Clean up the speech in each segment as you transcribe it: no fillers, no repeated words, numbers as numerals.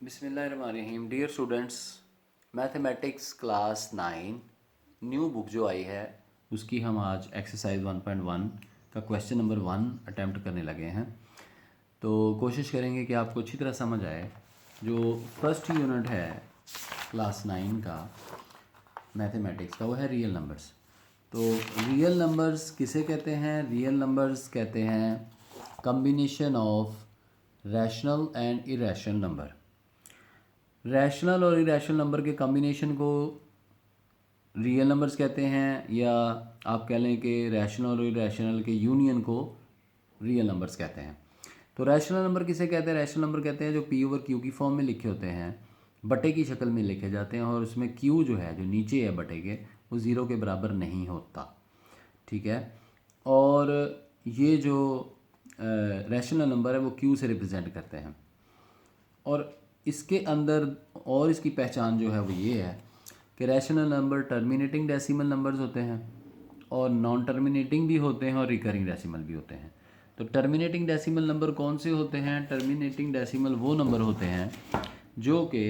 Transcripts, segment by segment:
बिस्मिल्लाहिर्रहमानिर्रहीम। Dear students, mathematics class 9 new book जो आई है उसकी हम आज एक्सरसाइज 1.1 का क्वेश्चन नंबर 1 अटैम्प्ट करने लगे हैं। तो कोशिश करेंगे कि आपको अच्छी तरह समझ आए। जो फर्स्ट यूनिट है क्लास 9 का मैथमेटिक्स का वो है रियल नंबर्स। तो रियल नंबर्स किसे कहते हैं? रियल नंबर्स कहते हैं combination of rational and irrational number. Rational और इरेशनल नंबर के कॉम्बिनेशन को रियल नंबर्स कहते हैं, या आप कह लें कि रैशनल और इरेशनल के यूनियन को रियल नंबर्स कहते हैं। तो रैशनल नंबर किसे कहते हैं? रैशनल नंबर कहते हैं जो पी ओवर क्यू की फॉर्म में लिखे होते हैं, बटे की शक्ल में लिखे जाते हैं, और उसमें क्यू जो है जो नीचे है बटे के वो ज़ीरो के बराबर नहीं होता। ठीक है। और ये जो रैशनल नंबर है वो क्यू से रिप्रेजेंट करते हैं। और इसके अंदर और इसकी पहचान जो है वो ये है कि rational number terminating decimal numbers होते हैं और नॉन टर्मिनेटिंग भी होते हैं और रिकरिंग डेसिमल भी होते हैं। तो टर्मिनेटिंग डेसिमल नंबर कौन से होते हैं? टर्मिनेटिंग डेसिमल वो नंबर होते हैं जो कि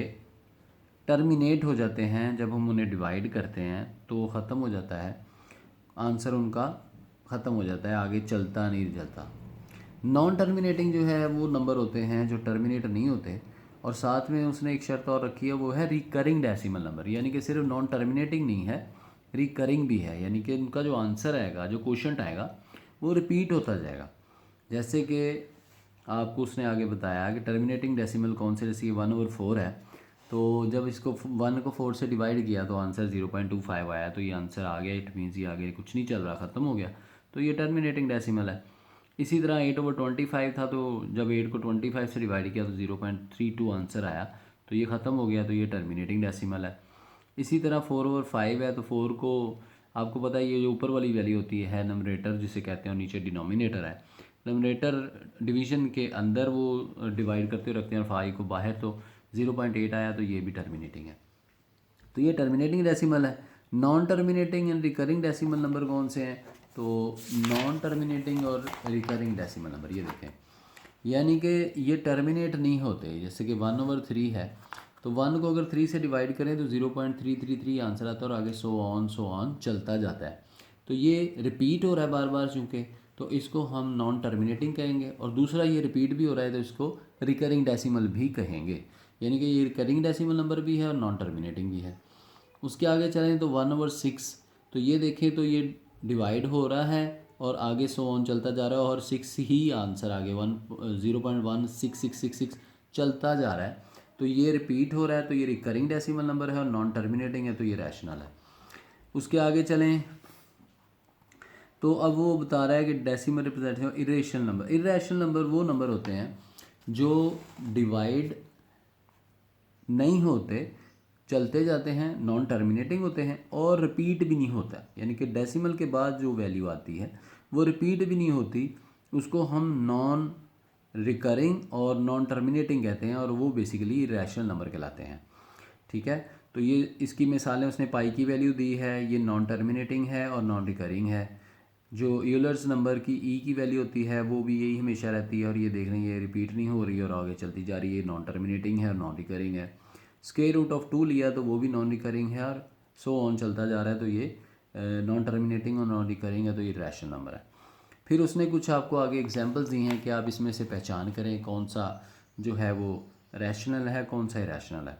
टर्मिनेट हो जाते हैं जब हम उन्हें डिवाइड करते हैं तो ख़त्म हो जाता है, आंसर उनका ख़त्म हो जाता है, आगे चलता नहीं चलता। नॉन टर्मिनेटिंग जो है वो नंबर होते हैं जो टर्मिनेट नहीं होते, और साथ में उसने एक शर्त और रखी है, वो है रिकरिंग डेसिमल नंबर। यानी कि सिर्फ नॉन टर्मिनेटिंग नहीं है, रिकरिंग भी है, यानी कि उनका जो आंसर आएगा, जो क्वोशंट आएगा वो रिपीट होता जाएगा। जैसे कि आपको उसने आगे बताया कि टर्मिनेटिंग डेसिमल कौन से, जैसे ये 1/4 है, तो जब इसको 1 को 4 से डिवाइड किया तो आंसर 0.25 आया, तो ये आंसर आ गया। इट मीन्स ये आगे कुछ नहीं चल रहा, ख़त्म हो गया, तो ये टर्मिनेटिंग डेसिमल है। इसी तरह 8/25 था, तो जब 8 को 25 से डिवाइड किया तो 0.32 आंसर आया, तो ये ख़त्म हो गया, तो ये टर्मिनेटिंग डेसिमल है। इसी तरह 4/5 है, तो 4 को आपको पता है ये जो ऊपर वाली वैल्यू होती है नंबरेटर जिसे कहते हैं, और नीचे डिनोमिनेटर है। नंबरेटर डिवीज़न के अंदर वो डिवाइड करते रखते हैं 5 को बाहर, तो 0.8 आया, तो ये भी टर्मिनेटिंग है। तो ये टर्मिनेटिंग डेसिमल है। Non terminating and recurring decimal number कौन से हैं? तो नॉन टर्मिनेटिंग और रिकरिंग डेसिमल नंबर, ये देखें, यानी कि ये टर्मिनेट नहीं होते। जैसे कि 1/3 है, तो 1 को अगर 3 से डिवाइड करें तो 0.333 आंसर आता है, और आगे सो ऑन चलता जाता है। तो ये रिपीट हो रहा है बार बार चूँकि, तो इसको हम नॉन टर्मिनेटिंग कहेंगे। और दूसरा, ये रिपीट भी हो रहा है तो इसको रिकरिंग डेसिमल भी कहेंगे। यानी कि ये रिकरिंग डेसिमल नंबर भी है और नॉन टर्मिनेटिंग भी है। उसके आगे चलें तो 1/6, तो ये देखें तो ये डिवाइड हो रहा है और आगे सो ऑन चलता जा रहा है, और 6 ही आंसर आगे 0.16666 चलता जा रहा है, तो ये रिपीट हो रहा है, तो ये रिकरिंग डेसिमल नंबर है, और नॉन टर्मिनेटिंग है तो ये रैशनल है। उसके आगे चलें तो अब वो बता रहा है कि decimal representation irrational number. Irrational number वो नंबर होते हैं जो डिवाइड नहीं होते, चलते जाते हैं, नॉन टर्मिनेटिंग होते हैं, और रिपीट भी नहीं होता। यानी कि डेसिमल के बाद जो वैल्यू आती है वो रिपीट भी नहीं होती, उसको हम नॉन रिकरिंग और नॉन टर्मिनेटिंग कहते हैं, और वो बेसिकली रैशनल नंबर कहलाते हैं। ठीक है। तो ये इसकी मिसालें उसने पाई की वैल्यू दी है, ये नॉन टर्मिनेटिंग है और नॉन रिकरिंग है। जो यूलर्स नंबर की ई की वैल्यू होती है वो भी यही हमेशा रहती है, और ये देख रहे हैं ये रिपीट नहीं हो रही है और आगे चलती जा रही है, नॉन टर्मिनेटिंग है और नॉन रिकरिंग है। स्क्वायर रूट ऑफ 2 लिया तो वो भी नॉन रिकरिंग है, और सो ऑन चलता जा रहा है, तो ये नॉन टर्मिनेटिंग और नॉन रिकरिंग है, तो ये रैशनल नंबर है। फिर उसने कुछ आपको आगे एग्जांपल्स दी हैं कि आप इसमें से पहचान करें कौन सा जो है वो रैशनल है, कौन सा इरेशनल है।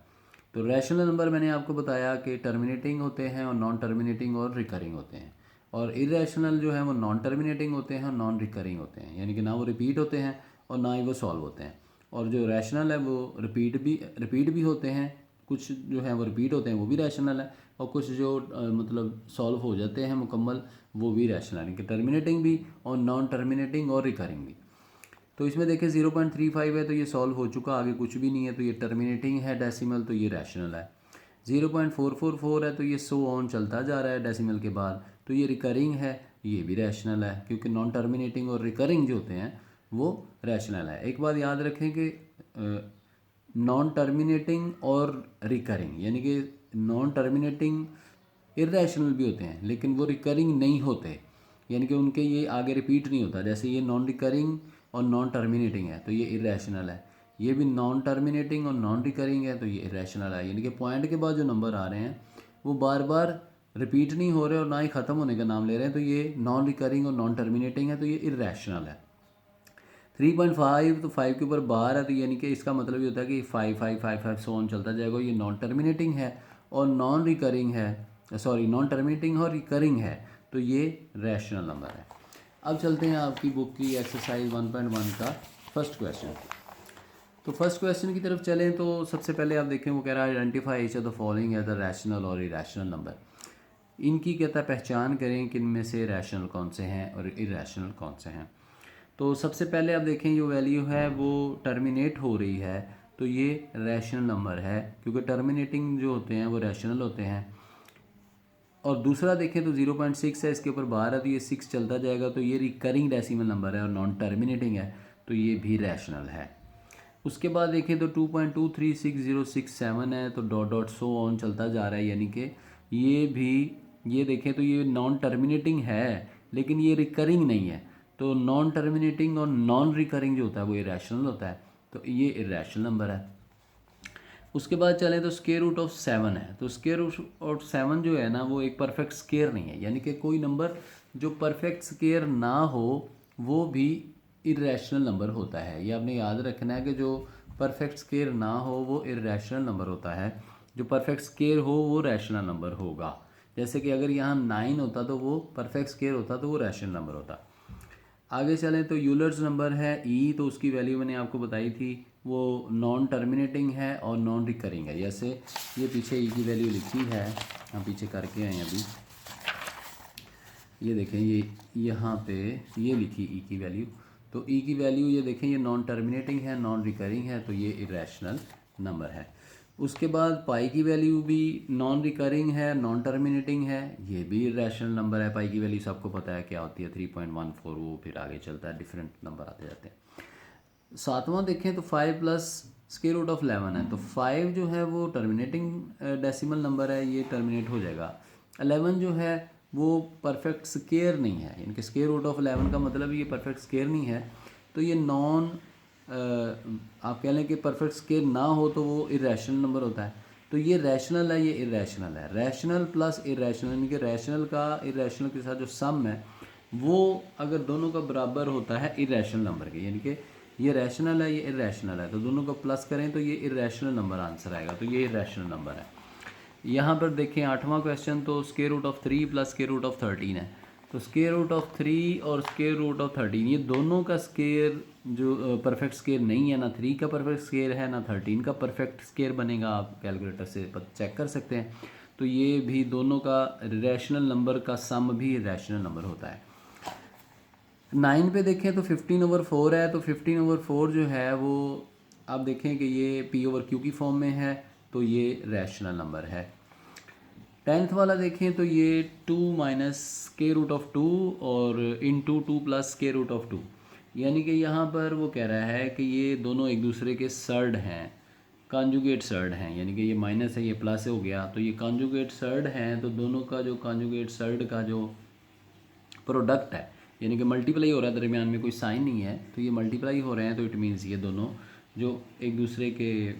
तो रैशनल नंबर मैंने आपको बताया कि टर्मिनेटिंग होते हैं और नॉन टर्मिनेटिंग और रिकरिंग होते हैं, और इरेशनल जो है वो नॉन टर्मिनेटिंग होते हैं और नॉन रिकरिंग होते हैं, यानी कि ना वो रिपीट होते हैं और ना ही वो सॉल्व होते हैं। और जो रैशनल है वो रिपीट भी होते हैं, कुछ जो है वो रिपीट होते हैं वो भी रैशनल है, और कुछ जो मतलब सॉल्व हो जाते हैं मुकम्मल वो भी रैशनल है, यानी कि टर्मिनेटिंग भी और नॉन टर्मिनेटिंग और रिकरिंग भी। तो इसमें देखें 0.35 है तो ये सॉल्व हो चुका, आगे कुछ भी नहीं है, तो ये टर्मिनेटिंग है डेसिमल, तो ये रैशनल है। 0.444 है तो ये सो ऑन चलता जा रहा है डेसिमल के बाद, तो ये रिकरिंग है, ये भी रैशनल है, क्योंकि नॉन टर्मिनेटिंग और रिकरिंग जो होते हैं वो रैशनल है। एक बात याद रखें कि नॉन टर्मिनेटिंग और रिकरिंग, यानी कि नॉन टर्मिनेटिंग इरेशनल भी होते हैं लेकिन वो रिकरिंग नहीं होते, यानी कि उनके ये आगे रिपीट नहीं होता। जैसे ये नॉन रिकरिंग और नॉन टर्मिनेटिंग है तो ये इरेशनल है। ये भी नॉन टर्मिनेटिंग और नॉन रिकरिंग है तो ये इरेशनल है। यानी कि पॉइंट के बाद जो नंबर आ रहे हैं वो बार बार रिपीट नहीं हो रहे और ना ही ख़त्म होने का नाम ले रहे हैं, तो ये नॉन रिकरिंग और नॉन टर्मिनेटिंग है, तो ये इरेशनल है। 3.5 तो 5 के ऊपर बार है, तो यानी कि इसका मतलब ये होता है कि 5 सो ऑन चलता जाएगा। ये नॉन टर्मिनेटिंग है और नॉन रिकरिंग है, सॉरी नॉन टर्मिनेटिंग और रिकरिंग है, तो ये रैशनल नंबर है। अब चलते हैं आपकी बुक की एक्सरसाइज 1.1 का फर्स्ट क्वेश्चन। तो फर्स्ट क्वेश्चन की तरफ चलें तो सबसे पहले आप देखें वो कह रहा है identify each of the following है द रैशनल और इरेशनल नंबर। इनकी कहता है पहचान करें कि इनमें से रैशनल कौन से हैं और इरेशनल कौन से हैं। तो सबसे पहले आप देखें जो वैल्यू है वो टर्मिनेट हो रही है, तो ये रैशनल नंबर है क्योंकि टर्मिनेटिंग जो होते हैं वो रैशनल होते हैं। और दूसरा देखें तो 0.6 है, इसके ऊपर बार है तो ये 6 चलता जाएगा, तो ये रिकरिंग डेसिमल नंबर है और नॉन टर्मिनेटिंग है, तो ये भी रैशनल है। उसके बाद देखें तो 2.236067 है, तो डॉट डॉट सो ऑन चलता जा रहा है, यानी कि ये भी, ये देखें तो ये नॉन टर्मिनेटिंग है लेकिन ये रिकरिंग नहीं है, तो नॉन टर्मिनेटिंग और नॉन रिकरिंग जो होता है वो इरेशनल होता है, तो ये इरेशनल नंबर है। उसके बाद चलें तो स्क्वायर रूट ऑफ 7 है, तो स्क्वायर रूट ऑफ 7 जो है ना वो एक परफेक्ट स्क्वायर नहीं है, यानी कि कोई नंबर जो परफेक्ट स्क्वायर ना हो वो भी इरेशनल नंबर होता है। ये आपने याद रखना है कि जो परफेक्ट स्क्वायर ना हो वो इरेशनल नंबर होता है, जो परफेक्ट स्क्वायर हो वो रैशनल नंबर होगा। जैसे कि अगर यहाँ 9 होता तो वो परफेक्ट स्क्वायर होता तो वो रैशनल नंबर होता। आगे चलें तो यूलर्स नंबर है ई, तो उसकी वैल्यू मैंने आपको बताई थी, वो नॉन टर्मिनेटिंग है और नॉन रिकरिंग है। जैसे ये पीछे ई की वैल्यू लिखी है, हम पीछे करके आए अभी, ये देखें ये यहाँ पे ये लिखी ई की वैल्यू, तो ई की वैल्यू ये देखें ये नॉन टर्मिनेटिंग है, नॉन रिकरिंग है, तो ये इरेशनल नंबर है। उसके बाद पाई की वैल्यू भी नॉन रिकरिंग है, नॉन टर्मिनेटिंग है, ये भी इरेशनल नंबर है। पाई की वैल्यू सबको पता है क्या होती है 3.14, वो फिर आगे चलता है, डिफरेंट नंबर आते जाते हैं। सातवां देखें तो 5 प्लस स्क्वायर रूट ऑफ 11 है, तो 5 जो है वो टर्मिनेटिंग डेसिमल नंबर है, ये टर्मिनेट हो जाएगा। 11 जो है वो परफेक्ट स्क्वायर नहीं है, यानी कि स्क्वायर रूट ऑफ 11 का मतलब ये परफेक्ट स्क्वायर नहीं है, तो ये नॉन आप कह लें कि परफेक्ट स्क्वायर ना हो तो वो इरेशनल नंबर होता है, तो ये रैशनल है, ये इरेशनल है। रैशनल प्लस इरेशनल, यानी कि रैशनल का इरेशनल के साथ जो सम है वो अगर दोनों का बराबर होता है इरेशनल नंबर के, यानी कि ये रैशनल है ये इरेशनल है, तो दोनों का प्लस करें तो ये इरेशनल नंबर आंसर आएगा, तो ये इरेशनल नंबर है। यहाँ पर देखें 8वां क्वेश्चन, तो square root of 3 plus square root of 13 है, तो स्क्वायर रूट ऑफ 3 और स्क्वायर रूट ऑफ 13 ये दोनों का स्क्वायर जो परफेक्ट स्क्वायर नहीं है, ना 3 का परफेक्ट स्क्वायर है ना 13 का परफेक्ट स्क्वायर बनेगा, आप कैलकुलेटर से चेक कर सकते हैं। तो ये भी दोनों का रैशनल नंबर का सम भी रैशनल नंबर होता है। 9 पे देखें तो 15/4 है, तो 15/4 जो है वो आप देखें कि ये p/q की फॉर्म में है, तो ये रैशनल नंबर है। 10th वाला देखें तो ये 2 माइनस स्क्वायर रूट ऑफ 2 और into 2 plus square root of 2, यानी कि यहाँ पर वो कह रहा है कि ये दोनों एक दूसरे के सर्ड हैं, कॉन्जुगेट सर्ड हैं, यानी कि ये माइनस है ये प्लस हो गया, तो ये कॉन्जुगेट सर्ड हैं, तो दोनों का जो कॉन्जुगेट सर्ड का जो प्रोडक्ट है, यानी कि मल्टीप्लाई हो रहा है, दरमियान में कोई साइन नहीं है, तो ये मल्टीप्लाई हो रहे हैं, तो इट मीन्स ये दोनों जो एक दूसरे के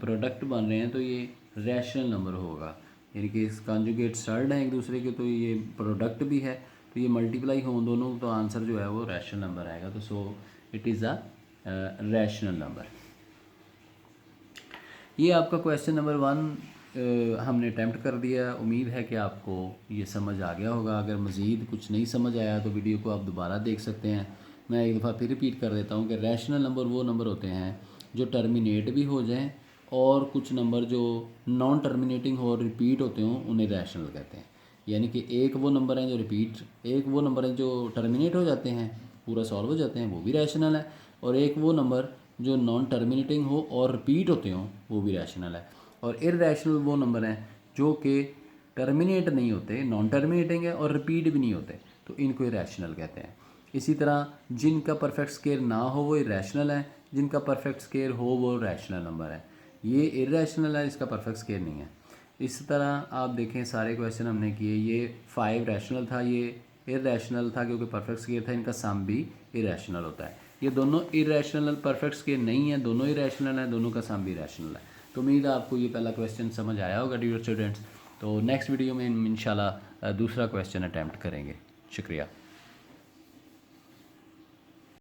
प्रोडक्ट बन रहे हैं तो ये रैशनल नंबर होगा, यानी कि इस कॉन्जुगेट सर्ड हैं एक दूसरे के, तो ये प्रोडक्ट भी है, तो ये मल्टीप्लाई हो दोनों, तो आंसर जो है वो रैशनल नंबर आएगा, तो so it is a rational number. ये आपका क्वेश्चन नंबर 1 हमने अटैम्प्ट कर दिया। उम्मीद है कि आपको ये समझ आ गया होगा। अगर मज़ीद कुछ नहीं समझ आया तो वीडियो को आप दोबारा देख सकते हैं। मैं एक दफ़ा फिर रिपीट कर देता हूँ कि रैशनल नंबर वो नंबर होते हैं जो टर्मिनेट भी हो जाएं और कुछ नंबर जो नॉन टर्मिनेटिंग हो और रिपीट होते हों उन्हें रैशनल कहते हैं। यानी कि एक वो नंबर हैं जो रिपीट, एक वो नंबर हैं जो टर्मिनेट हो जाते हैं, पूरा सॉल्व हो जाते हैं, वो भी रैशनल है, और एक वो नंबर जो नॉन टर्मिनेटिंग हो और रिपीट होते हों वो भी रैशनल है। और इरैशनल वो नंबर हैं जो कि टर्मिनेट नहीं होते, नॉन टर्मिनेटिंग है और रिपीट भी नहीं होते, तो इनको इरैशनल कहते हैं। इसी तरह जिनका परफेक्ट स्क्वायर ना हो वो इरैशनल है, जिनका परफेक्ट स्क्वायर हो वो रैशनल नंबर है। ये इरैशनल है, इसका परफेक्ट स्क्वायर नहीं है। इस तरह आप देखें सारे क्वेश्चन हमने किए, ये 5 रैशनल था, ये इरैशनल था क्योंकि परफेक्ट स्क्वायर था, इनका सम भी इरैशनल होता है। ये दोनों इरेशनल परफेक्ट्स के नहीं हैं, दोनों इरेशनल हैं, दोनों का सम भी इरेशनल है। तो उम्मीद है आपको ये पहला क्वेश्चन समझ आया होगा डियर स्टूडेंट्स। तो नेक्स्ट वीडियो में इंशाल्लाह दूसरा क्वेश्चन अटैम्प्ट करेंगे। शुक्रिया।